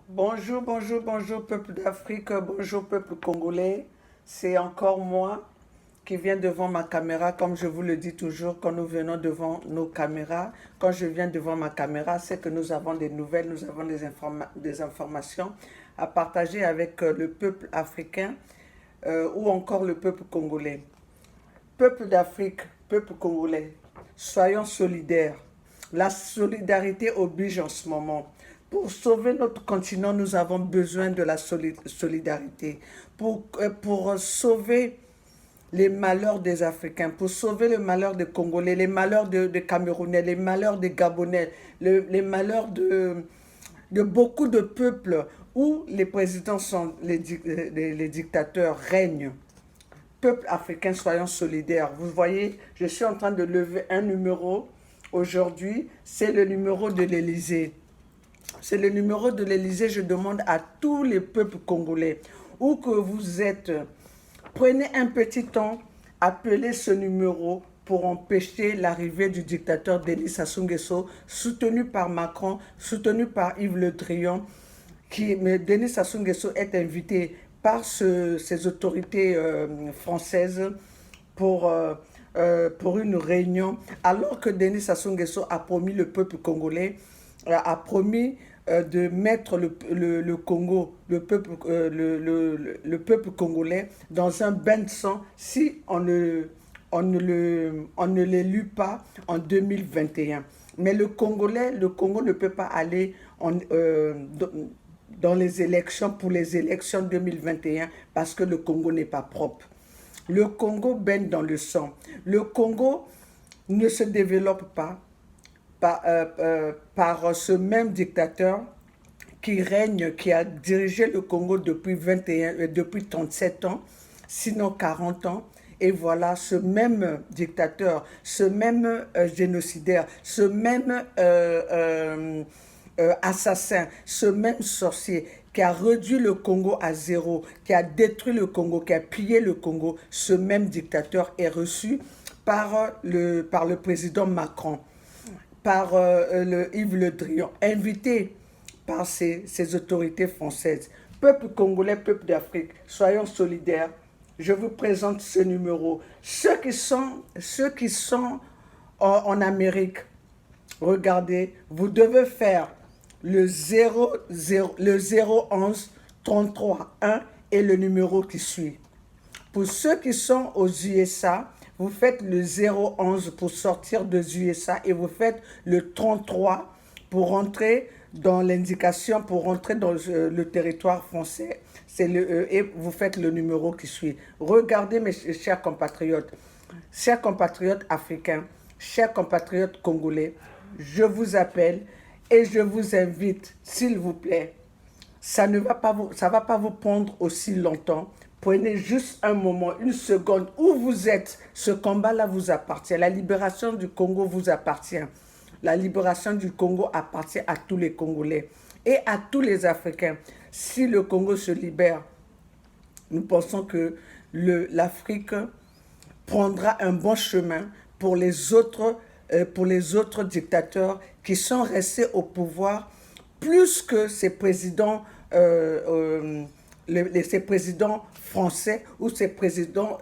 Bonjour, bonjour, bonjour peuple d'Afrique, bonjour peuple congolais. C'est encore moi qui viens devant ma caméra, comme je vous le dis toujours, quand nous venons devant nos caméras. Quand je viens devant ma caméra, c'est que nous avons des nouvelles, nous avons des informations à partager avec le peuple africain ou encore le peuple congolais. Peuple d'Afrique, peuple congolais, soyons solidaires. La solidarité oblige en ce moment. Pour sauver notre continent, nous avons besoin de la solidarité. Pour sauver les malheurs des Africains, pour sauver le malheur des Congolais, les malheurs des Camerounais, les malheurs des Gabonais, les malheurs de beaucoup de peuples où les présidents sont les dictateurs règnent. Peuple africain, soyons solidaires. Vous voyez, je suis en train de lever un numéro aujourd'hui, c'est le numéro de l'Élysée. C'est le numéro de l'Élysée. Je demande à tous les peuples congolais, où que vous êtes, prenez un petit temps, appelez ce numéro pour empêcher l'arrivée du dictateur Denis Sassou Nguesso, soutenu par Macron, soutenu par Yves Le Drian. Mais Denis Sassou Nguesso est invité par ces autorités françaises pour une réunion, alors que Denis Sassou Nguesso a promis le peuple congolais, a promis de mettre le Congo, le peuple congolais dans un bain de sang si on ne l'élut pas en 2021. Mais le Congo ne peut pas aller dans les élections pour les élections 2021 parce que le Congo n'est pas propre. Le Congo baigne dans le sang. Le Congo ne se développe pas par ce même dictateur qui règne, qui a dirigé le Congo depuis 37 ans, sinon 40 ans. Et voilà, ce même dictateur, ce même génocidaire, ce même assassin, ce même sorcier qui a réduit le Congo à zéro, qui a détruit le Congo, qui a pillé le Congo, ce même dictateur est reçu par le président Macron, par Yves Le Drian, invité par ces autorités françaises. Peuple congolais, peuple d'Afrique, soyons solidaires. Je vous présente ce numéro. Ceux qui sont en Amérique, regardez, vous devez faire le 011 33 1 et le numéro qui suit. Pour ceux qui sont aux USA, vous faites le 011 pour sortir des USA et vous faites le 33 pour rentrer dans l'indication, pour rentrer dans le territoire français. Et vous faites le numéro qui suit. Regardez mes chers compatriotes africains, chers compatriotes congolais, je vous appelle et je vous invite, s'il vous plaît, ça ne va pas vous prendre aussi longtemps. Prenez juste un moment, une seconde où vous êtes. Ce combat-là vous appartient. La libération du Congo vous appartient. La libération du Congo appartient à tous les Congolais et à tous les Africains. Si le Congo se libère, nous pensons que l'Afrique prendra un bon chemin pour les autres dictateurs qui sont restés au pouvoir plus que ces présidents français ou ces présidents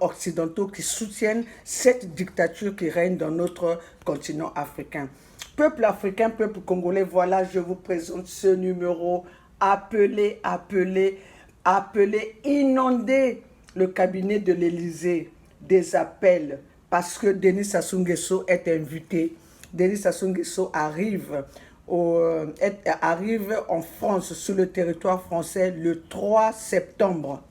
occidentaux qui soutiennent cette dictature qui règne dans notre continent africain. Peuple africain, peuple congolais, voilà, je vous présente ce numéro. Appelez, appelez, appelez, inondez le cabinet de l'Élysée des appels parce que Denis Sassou Nguesso est invité. Denis Sassou Nguesso arrive en France, sur le territoire français, le 3 septembre.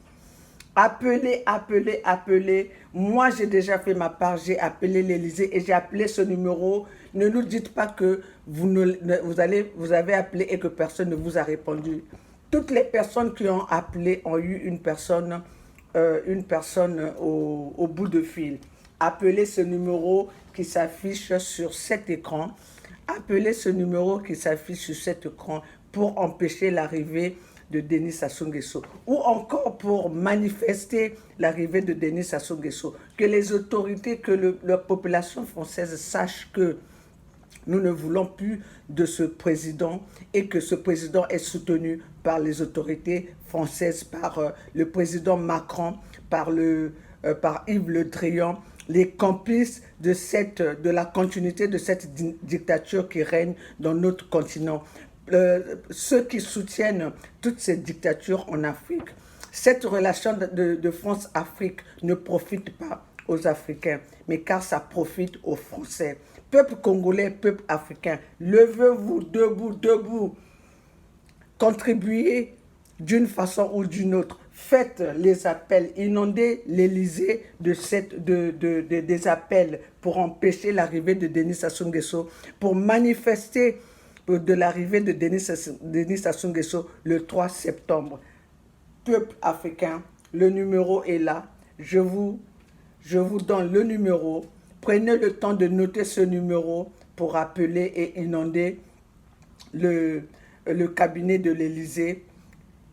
Appelez, appelez, appelez. Moi, j'ai déjà fait ma part. J'ai appelé l'Élysée et j'ai appelé ce numéro. Ne nous dites pas que vous avez appelé et que personne ne vous a répondu. Toutes les personnes qui ont appelé ont eu une personne au bout de fil. Appelez ce numéro qui s'affiche sur cet écran. Appelez ce numéro qui s'affiche sur cet écran pour empêcher l'arrivée de Denis Sassou Nguesso ou encore pour manifester l'arrivée de Denis Sassou Nguesso. Que les autorités, que la population française sache que Nous ne voulons plus de ce président et que ce président est soutenu par les autorités françaises, par le président Macron, par Yves Le Drian, les complices de la continuité de cette dictature qui règne dans notre continent. Ceux qui soutiennent toutes ces dictatures en Afrique. Cette relation de France-Afrique ne profite pas aux Africains, mais car ça profite aux Français. Peuple congolais, peuple africain, levez-vous, debout, debout. Contribuez d'une façon ou d'une autre. Faites les appels, inondez l'Élysée des appels pour empêcher l'arrivée de Denis Sassou Nguesso, pour manifester de l'arrivée de Denis Sassou Nguesso le 3 septembre. Peuple africain, le numéro est là. Je vous donne le numéro. Prenez le temps de noter ce numéro pour appeler et inonder le cabinet de l'Élysée.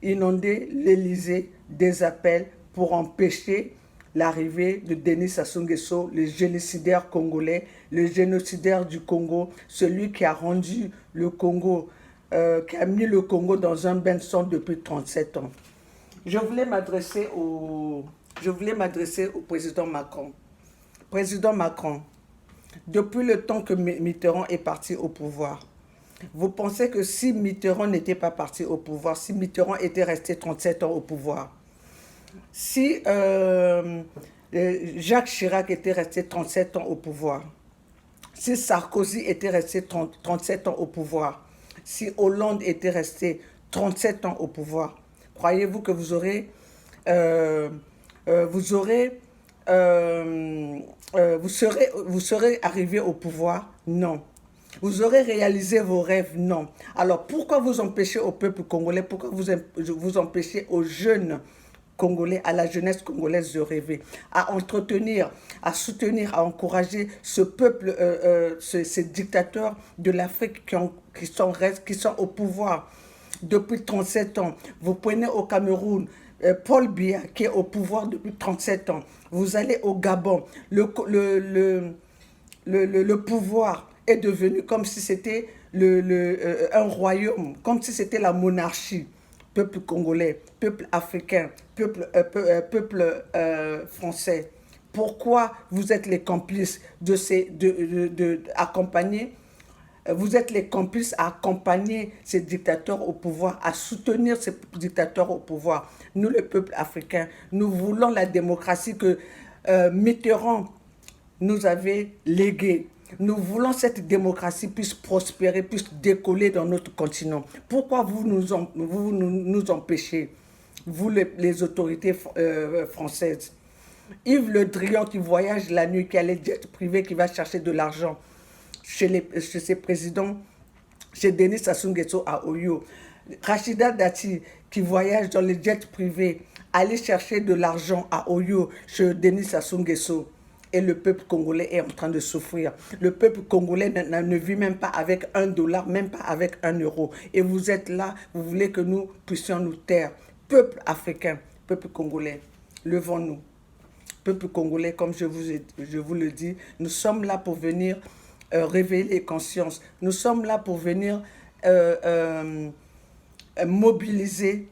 Inonder l'Élysée des appels pour empêcher l'arrivée de Denis Sassou Nguesso, le génocidaire congolais, le génocidaire du Congo, celui qui a rendu le Congo, qui a mis le Congo dans un bain de sang depuis 37 ans. Je voulais m'adresser au président Macron. Président Macron, depuis le temps que Mitterrand est parti au pouvoir, vous pensez que si Mitterrand n'était pas parti au pouvoir, si Mitterrand était resté 37 ans au pouvoir, si Jacques Chirac était resté 37 ans au pouvoir, si Sarkozy était resté 37 ans au pouvoir, si Hollande était resté 37 ans au pouvoir, croyez-vous que vous serez arrivé au pouvoir? Non. Vous aurez réalisé vos rêves? Non. Alors pourquoi vous empêchez au peuple congolais, pourquoi vous empêchez aux jeunes Congolais, à la jeunesse congolaise de rêver, à entretenir, à soutenir, à encourager ce peuple, ces dictateurs de l'Afrique qui sont au pouvoir depuis 37 ans. Vous prenez au Cameroun Paul Biya qui est au pouvoir depuis 37 ans. Vous allez au Gabon, le pouvoir est devenu comme si c'était un royaume, comme si c'était la monarchie. Peuple congolais, peuple africain, peuple français. Pourquoi vous êtes les complices accompagner? Vous êtes les complices à accompagner ces dictateurs au pouvoir, à soutenir ces dictateurs au pouvoir. Nous, le peuple africain, nous voulons la démocratie que Mitterrand nous avait léguée. Nous voulons que cette démocratie puisse prospérer, puisse décoller dans notre continent. Pourquoi vous nous empêchez, vous les autorités françaises? Yves Le Drian qui voyage la nuit, qui a les jets privés, qui va chercher de l'argent chez ses présidents, chez Denis Sassou Nguesso à Oyo. Rachida Dati qui voyage dans les jets privés, aller chercher de l'argent à Oyo chez Denis Sassou Nguesso. Et le peuple congolais est en train de souffrir. Le peuple congolais ne vit même pas avec $1, même pas avec €1. Et vous êtes là, vous voulez que nous puissions nous taire. Peuple africain, peuple congolais, levons-nous. Peuple congolais, comme je vous le dis, nous sommes là pour venir réveiller les consciences. Nous sommes là pour venir mobiliser,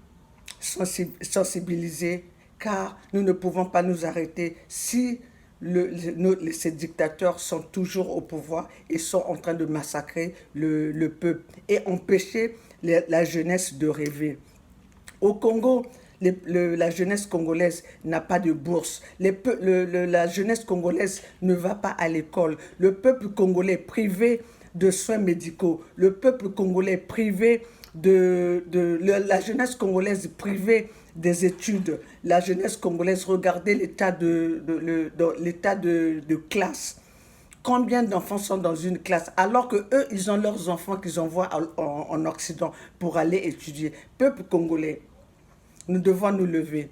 sensibiliser, car nous ne pouvons pas nous arrêter si ces dictateurs sont toujours au pouvoir et sont en train de massacrer le peuple et empêcher la jeunesse de rêver. Au Congo, la jeunesse congolaise n'a pas de bourse. La jeunesse congolaise ne va pas à l'école. Le peuple congolais privé de soins médicaux. Le peuple congolais privé la jeunesse congolaise privée des études. La jeunesse congolaise, regardez l'état de classe. Combien d'enfants sont dans une classe alors que eux, ils ont leurs enfants qu'ils envoient en Occident pour aller étudier. Peuple congolais, nous devons nous lever.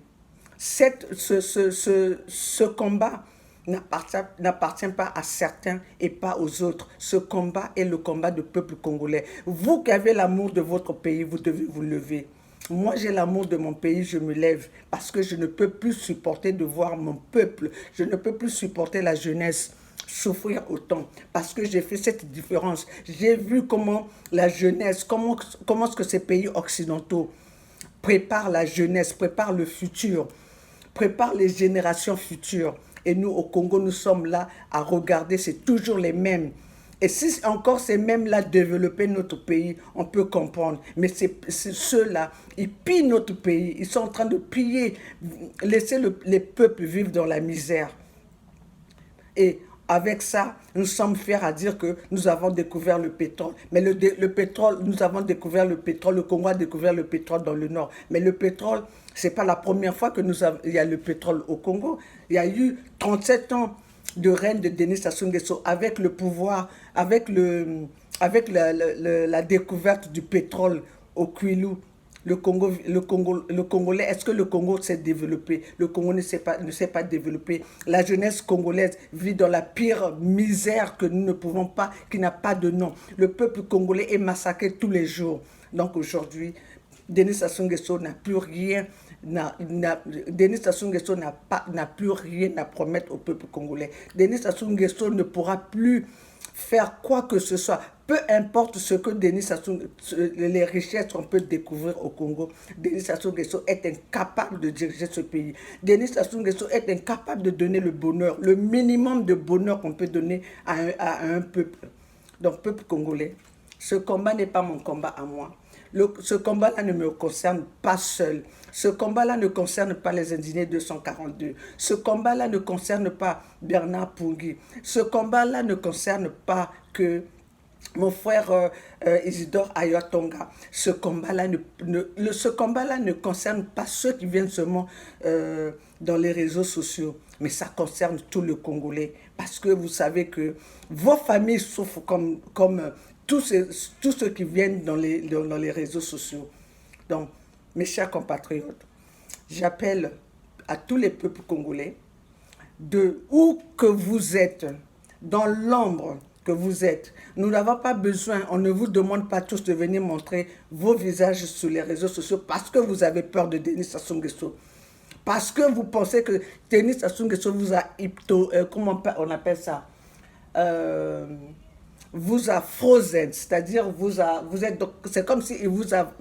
Ce combat n'appartient pas à certains et pas aux autres. Ce combat est le combat du peuple congolais. Vous qui avez l'amour de votre pays, vous devez vous lever. Moi, j'ai l'amour de mon pays, je me lève parce que je ne peux plus supporter de voir mon peuple. Je ne peux plus supporter la jeunesse souffrir autant parce que j'ai fait cette différence. J'ai vu comment la jeunesse, comment est-ce que ces pays occidentaux préparent la jeunesse, préparent le futur, préparent les générations futures. Et nous, au Congo, nous sommes là à regarder, c'est toujours les mêmes. Et si encore ces mêmes-là développaient notre pays, on peut comprendre. Mais c'est ceux-là, ils pillent notre pays. Ils sont en train de piller, laisser les peuples vivre dans la misère. Et avec ça, nous sommes fiers à dire que nous avons découvert le pétrole. Mais le pétrole, nous avons découvert le pétrole, le Congo a découvert le pétrole dans le nord. Mais le pétrole, ce n'est pas la première fois que il y a le pétrole au Congo. Il y a eu 37 ans de règne de Denis Sassou Nguesso avec le pouvoir, avec la découverte du pétrole au Kwilu. Le Congolais, est-ce que le Congo s'est développé? Le Congo ne s'est pas développé. La jeunesse congolaise vit dans la pire misère que nous ne pouvons pas, qui n'a pas de nom. Le peuple congolais est massacré tous les jours. Donc aujourd'hui, Denis Sassou Nguesso n'a plus rien, Denis Sassou Nguesso n'a plus rien à promettre au peuple congolais. Denis Sassou Nguesso ne pourra plus faire quoi que ce soit. Peu importe ce que les richesses qu'on peut découvrir au Congo, Denis Sassou Nguesso est incapable de diriger ce pays. Denis Sassou Nguesso est incapable de donner le bonheur, le minimum de bonheur qu'on peut donner à un peuple. Donc, peuple congolais, ce combat n'est pas mon combat à moi. Ce combat-là ne me concerne pas seul. Ce combat-là ne concerne pas les indignés 242. Ce combat-là ne concerne pas Bernard Pungui. Ce combat-là ne concerne pas que mon frère Isidore Ayatonga. Ce combat-là ne concerne pas ceux qui viennent seulement dans les réseaux sociaux, mais ça concerne tout le Congolais. Parce que vous savez que vos familles souffrent comme tous ceux qui viennent dans les réseaux sociaux. Donc, mes chers compatriotes, j'appelle à tous les peuples congolais, de où que vous êtes, dans l'ombre que vous êtes. Nous n'avons pas besoin, on ne vous demande pas tous de venir montrer vos visages sur les réseaux sociaux parce que vous avez peur de Denis Sassou Nguesso. Parce que vous pensez que Denis Sassou Nguesso vous a comment on appelle ça vous a frozen, c'est-à-dire c'est comme s'il vous a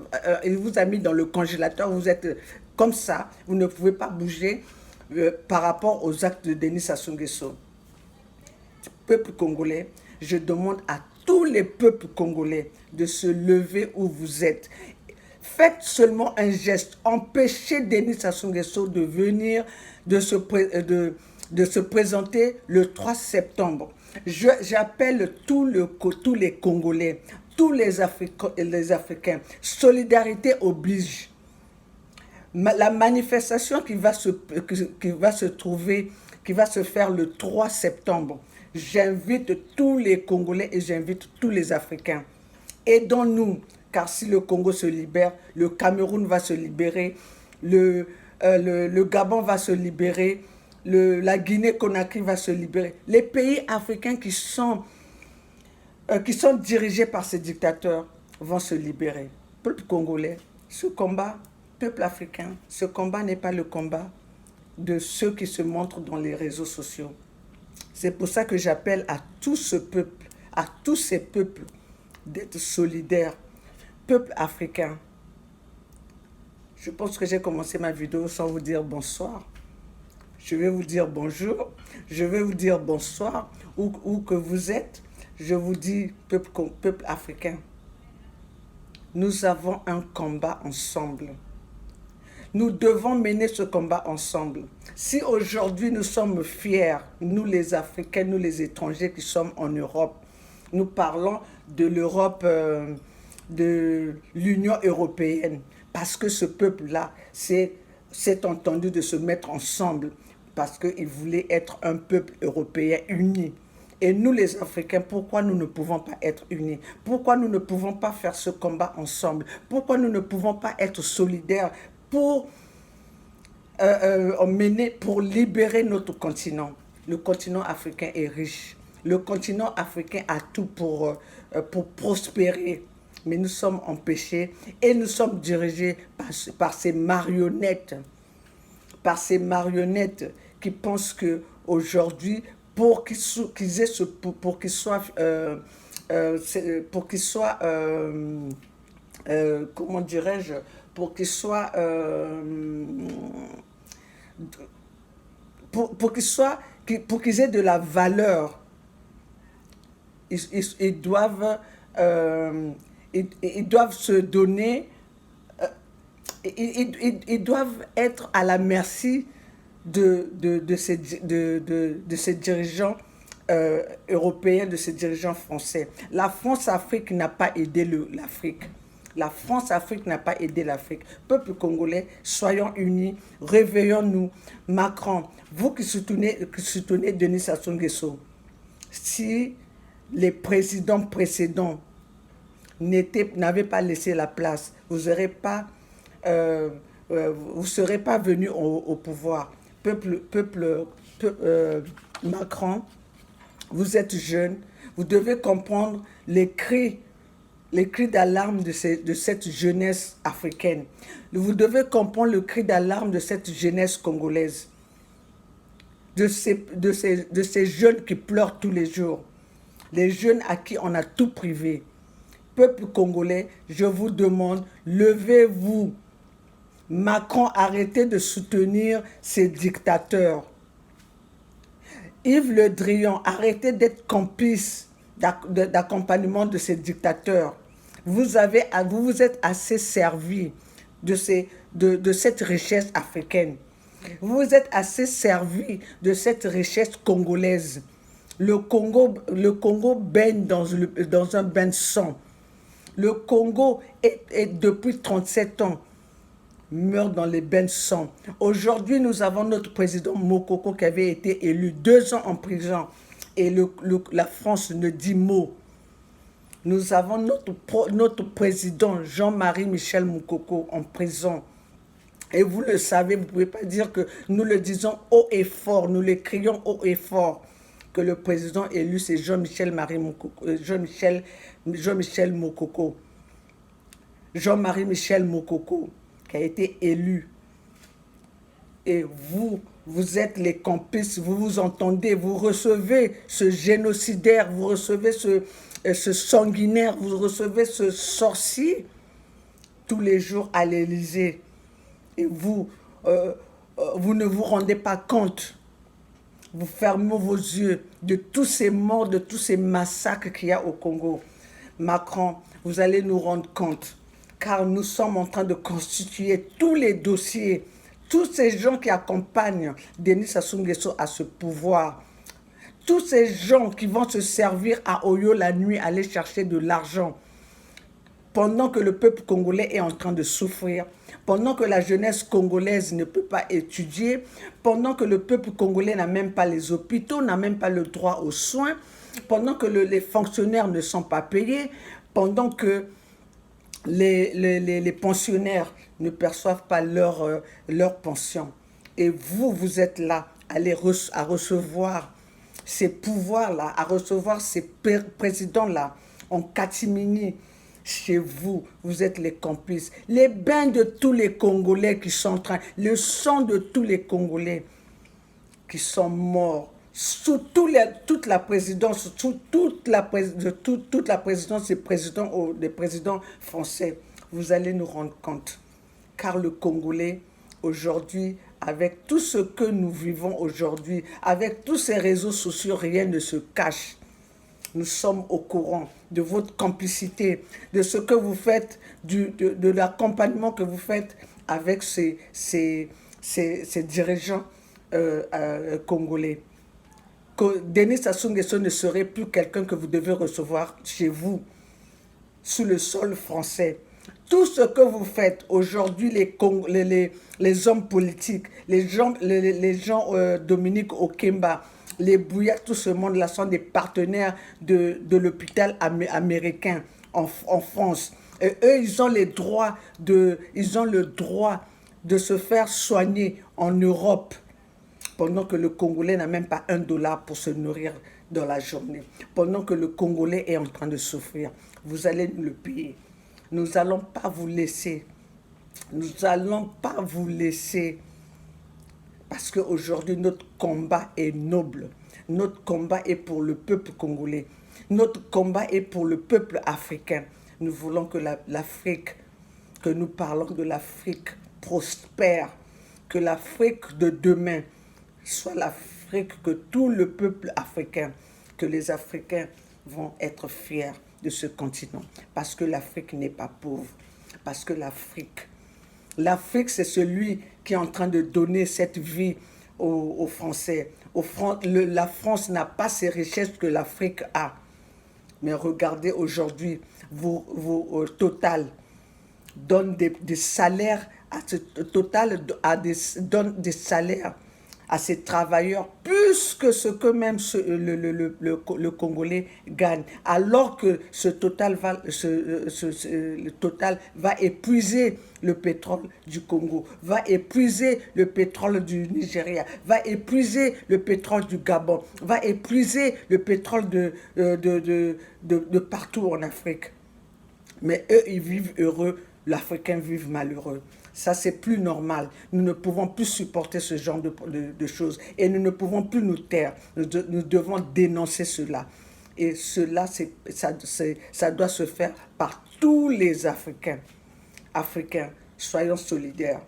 mis dans le congélateur, vous êtes comme ça, vous ne pouvez pas bouger par rapport aux actes de Denis Sassou Nguesso. Peuple congolais, je demande à tous les peuples congolais de se lever où vous êtes. Faites seulement un geste, empêchez Denis Sassou Nguesso de venir, de se présenter le 3 septembre. J'appelle tous les Congolais, tous les Africains. Solidarité oblige. La manifestation qui va se faire le 3 septembre, j'invite tous les Congolais et j'invite tous les Africains. Aidons-nous, car si le Congo se libère, le Cameroun va se libérer, le Gabon va se libérer, la Guinée-Conakry va se libérer. Les pays africains qui sont dirigés par ces dictateurs vont se libérer. Peuple congolais, ce combat, peuple africain, ce combat n'est pas le combat de ceux qui se montrent dans les réseaux sociaux. C'est pour ça que j'appelle à tout ce peuple, à tous ces peuples, d'être solidaires. Peuple africain, je pense que j'ai commencé ma vidéo sans vous dire bonsoir. Je vais vous dire bonjour, je vais vous dire bonsoir, où que vous êtes. Je vous dis, peuple africain, nous avons un combat ensemble. Nous devons mener ce combat ensemble. Si aujourd'hui nous sommes fiers, nous les Africains, nous les étrangers qui sommes en Europe, nous parlons de l'Europe, de l'Union européenne, parce que ce peuple-là s'est entendu de se mettre ensemble, parce qu'il voulait être un peuple européen uni. Et nous les Africains, pourquoi nous ne pouvons pas être unis? Pourquoi nous ne pouvons pas faire ce combat ensemble? Pourquoi nous ne pouvons pas être solidaires pour libérer notre continent? Le continent africain est riche. Le continent africain a tout pour prospérer. Mais nous sommes empêchés et nous sommes dirigés par ces marionnettes. Par ces marionnettes qui pensent qu'aujourd'hui, pour qu'ils aient pour qu'ils soient, comment dirais-je, pour qu'ils soient, pour qu'ils soient, pour qu'ils aient de la valeur. Ils doivent, ils doivent se donner, ils doivent être à la merci de ces dirigeants européens, de ces dirigeants français. La France-Afrique n'a pas aidé l'Afrique. La France-Afrique n'a pas aidé l'Afrique. Peuple congolais, soyons unis, réveillons-nous. Macron, vous qui soutenez Denis Sassou Nguesso, si les présidents précédents n'avaient pas laissé la place, vous ne serez pas venu au pouvoir. Macron, vous êtes jeune, vous devez comprendre les cris d'alarme de cette jeunesse africaine. Vous devez comprendre le cri d'alarme de cette jeunesse congolaise, de ces jeunes qui pleurent tous les jours, les jeunes à qui on a tout privé. Peuple congolais, je vous demande, levez-vous. Macron, arrêtez de soutenir ces dictateurs. Yves Le Drian, arrêtez d'être complice d'accompagnement de ces dictateurs. Vous vous êtes assez servi de cette richesse africaine. Vous vous êtes assez servi de cette richesse congolaise. Le Congo baigne dans un bain de sang. Le Congo est depuis 37 ans meurt dans les bains de sang. Aujourd'hui, nous avons notre président Mokoko qui avait été élu 2 ans en prison et la France ne dit mot. Nous avons notre président Jean-Marie Michel Moukoko en prison. Et vous le savez, vous ne pouvez pas dire que nous le disons haut et fort, nous le crions haut et fort, que le président élu c'est Jean-Michel Moukoko. Jean-Marie Michel Moukoko qui a été élu. Et vous êtes les complices, vous vous entendez, vous recevez ce génocidaire, vous recevez ce sanguinaire, vous recevez ce sorcier tous les jours à l'Élysée. Et vous ne vous rendez pas compte. Vous fermez vos yeux de tous ces morts, de tous ces massacres qu'il y a au Congo. Macron, vous allez nous rendre compte. Car nous sommes en train de constituer tous les dossiers, tous ces gens qui accompagnent Denis Sassou Nguesso à ce pouvoir, tous ces gens qui vont se servir à Oyo la nuit, aller chercher de l'argent, pendant que le peuple congolais est en train de souffrir, pendant que la jeunesse congolaise ne peut pas étudier, pendant que le peuple congolais n'a même pas les hôpitaux, n'a même pas le droit aux soins, pendant que les fonctionnaires ne sont pas payés, pendant que les pensionnaires ne perçoivent pas leur pension. Et vous êtes là à recevoir ces pouvoirs-là, à recevoir ces présidents-là en catimini. Chez vous, vous êtes les complices. Les bains de tous les Congolais qui sont en train, le sang de tous les Congolais qui sont morts, sous toute la présidence, toute la présidence des présidents français, vous allez nous rendre compte. Car le Congolais, aujourd'hui, avec tout ce que nous vivons aujourd'hui, avec tous ces réseaux sociaux, rien ne se cache. Nous sommes au courant de votre complicité, de ce que vous faites, de l'accompagnement que vous faites avec ces dirigeants congolais. Que Denis Sassou Nguesso ne serait plus quelqu'un que vous devez recevoir chez vous, sous le sol français. Tout ce que vous faites aujourd'hui, les hommes politiques, les gens Dominique Okemba, les Bouya, tout ce monde-là sont des partenaires de l'hôpital américain en France. Et eux, ils ont le droit de se faire soigner en Europe, pendant que le Congolais n'a même pas $1 pour se nourrir dans la journée. Pendant que le Congolais est en train de souffrir, vous allez nous le payer. Nous n'allons pas vous laisser. Nous n'allons pas vous laisser. Parce qu'aujourd'hui, notre combat est noble. Notre combat est pour le peuple congolais. Notre combat est pour le peuple africain. Nous voulons que l'Afrique, que nous parlons de l'Afrique prospère, que l'Afrique de demain soit l'Afrique que tout le peuple africain, que les Africains vont être fiers de ce continent. Parce que l'Afrique n'est pas pauvre. Parce que l'Afrique, c'est celui qui est en train de donner cette vie aux Français. La France n'a pas ces richesses que l'Afrique a. Mais regardez aujourd'hui, Total donne des salaires, donne des salaires à ces travailleurs plus que ce que même le Congolais gagne. Alors que le Total va épuiser le pétrole du Congo, va épuiser le pétrole du Nigeria, va épuiser le pétrole du Gabon, va épuiser le pétrole de partout en Afrique. Mais eux, ils vivent heureux, l'Africain vit malheureux. Ça, c'est plus normal. Nous ne pouvons plus supporter ce genre de choses. Et nous ne pouvons plus nous taire. Nous devons dénoncer cela. Et cela, ça doit se faire par tous les Africains. Africains, soyons solidaires.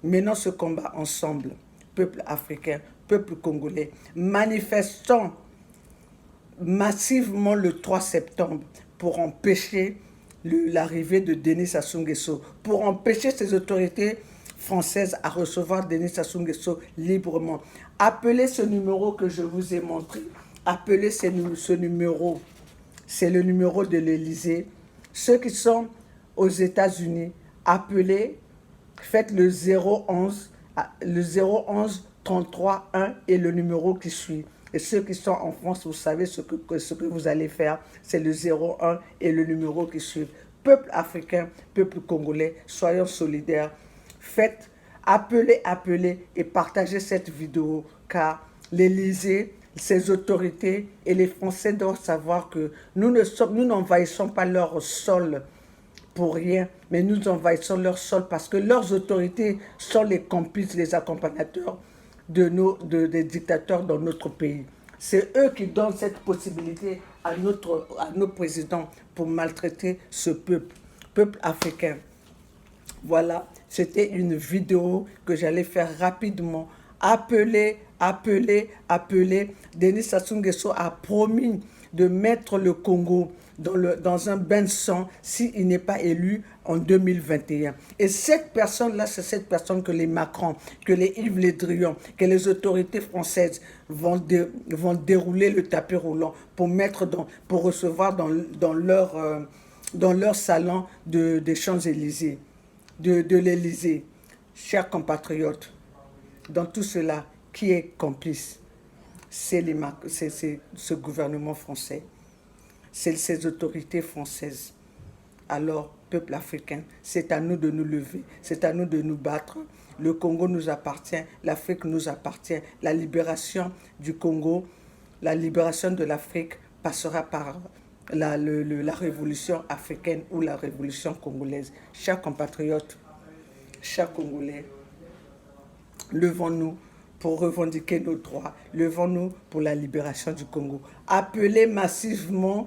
Menons ce combat ensemble. Peuple africain, peuple congolais. Manifestons massivement le 3 septembre pour empêcher l'arrivée de Denis Sassou Nguesso, pour empêcher ces autorités françaises à recevoir Denis Sassou Nguesso librement. Appelez ce numéro que je vous ai montré. Appelez ce numéro. C'est le numéro de l'Élysée. Ceux qui sont aux États-Unis, appelez, faites le 011 33 1 et le numéro qui suit. Et ceux qui sont en France, vous savez ce que vous allez faire, c'est le 01 et le numéro qui suit. Peuple africain, peuple congolais, soyons solidaires. Appelez et partagez cette vidéo, car l'Élysée, ses autorités et les Français doivent savoir que nous n'envahissons pas leur sol pour rien, mais nous envahissons leur sol parce que leurs autorités sont les complices, les accompagnateurs des dictateurs dans notre pays. C'est eux qui donnent cette possibilité à nos présidents pour maltraiter ce peuple africain. Voilà, c'était une vidéo que j'allais faire rapidement. Appelez. Denis Sassou Nguesso a promis de mettre le Congo dans un bain de sang s'il n'est pas élu en 2021. Et cette personne-là, c'est cette personne que les Macron, que les Yves Le Drian, que les autorités françaises vont dérouler le tapis roulant pour recevoir dans leur salon des Champs-Élysées, de l'Élysée. Chers compatriotes, dans tout cela, qui est complice? C'est ce gouvernement français. C'est ces autorités françaises. Alors, peuple africain, c'est à nous de nous lever, c'est à nous de nous battre. Le Congo nous appartient, l'Afrique nous appartient. La libération du Congo, la libération de l'Afrique passera par la révolution africaine ou la révolution congolaise. Chers compatriotes, chers Congolais, levons-nous pour revendiquer nos droits. Levons-nous pour la libération du Congo. Appelez massivement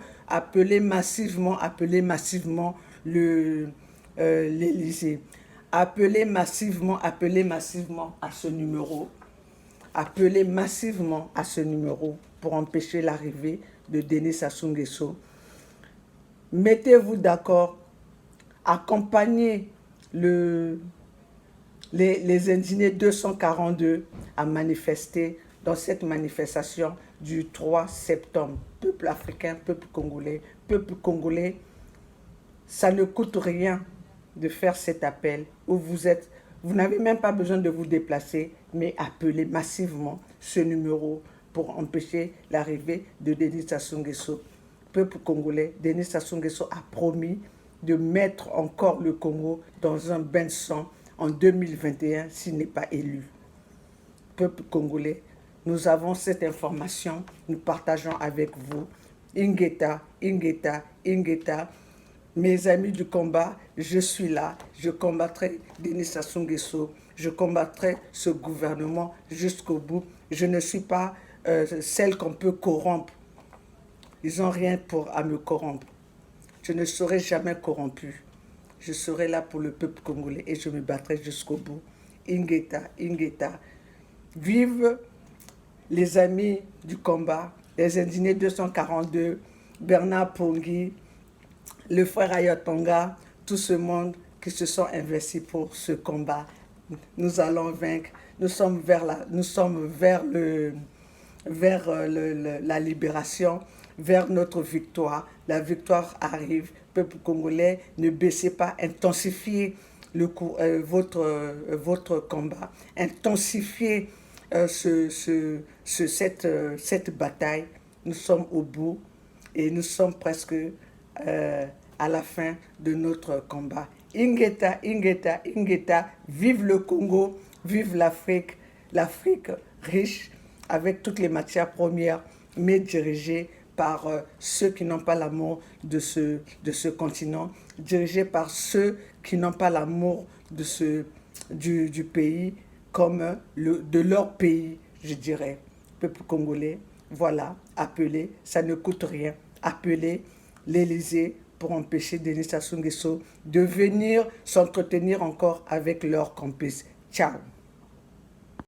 l'Élysée. Appelez massivement à ce numéro. Appelez massivement à ce numéro pour empêcher l'arrivée de Denis Sassou Nguesso. Mettez-vous d'accord. Accompagnez les indignés 242 à manifester dans cette manifestation du 3 septembre. Peuple africain, peuple congolais, ça ne coûte rien de faire cet appel où vous n'avez même pas besoin de vous déplacer, mais appelez massivement ce numéro pour empêcher l'arrivée de Denis Sassou Nguesso. Peuple congolais, Denis Sassou Nguesso a promis de mettre encore le Congo dans un bain de sang en 2021 s'il n'est pas élu. Peuple congolais, nous avons cette information, nous partageons avec vous. Ingeta, mes amis du combat, je suis là, je combattrai Denis Sassou Nguesso, je combattrai ce gouvernement jusqu'au bout. Je ne suis pas celles qu'on peut corrompre. Ils n'ont rien à me corrompre. Je ne serai jamais corrompu. Je serai là pour le peuple congolais et je me battrai jusqu'au bout. Ingeta, Ingeta. Vive les amis du combat, les indignés 242, Bernard Pongui, le frère Ayatonga, tout ce monde qui se sont investis pour ce combat. Nous allons vaincre. Nous sommes vers la libération, vers notre victoire. La victoire arrive. Peuple congolais, ne baissez pas, intensifiez votre combat, intensifiez cette bataille. Nous sommes au bout et nous sommes presque à la fin de notre combat. Ingeta, Ingeta, Ingeta, vive le Congo, vive l'Afrique, l'Afrique riche avec toutes les matières premières, mais dirigée par ceux qui n'ont pas l'amour de ce continent, dirigée par ceux qui n'ont pas l'amour du pays comme de leur pays, je dirais. Peuple congolais, voilà, appelez, ça ne coûte rien, appelez l'Élysée pour empêcher Denis Sassou Nguesso de venir s'entretenir encore avec leurs complices. Ciao.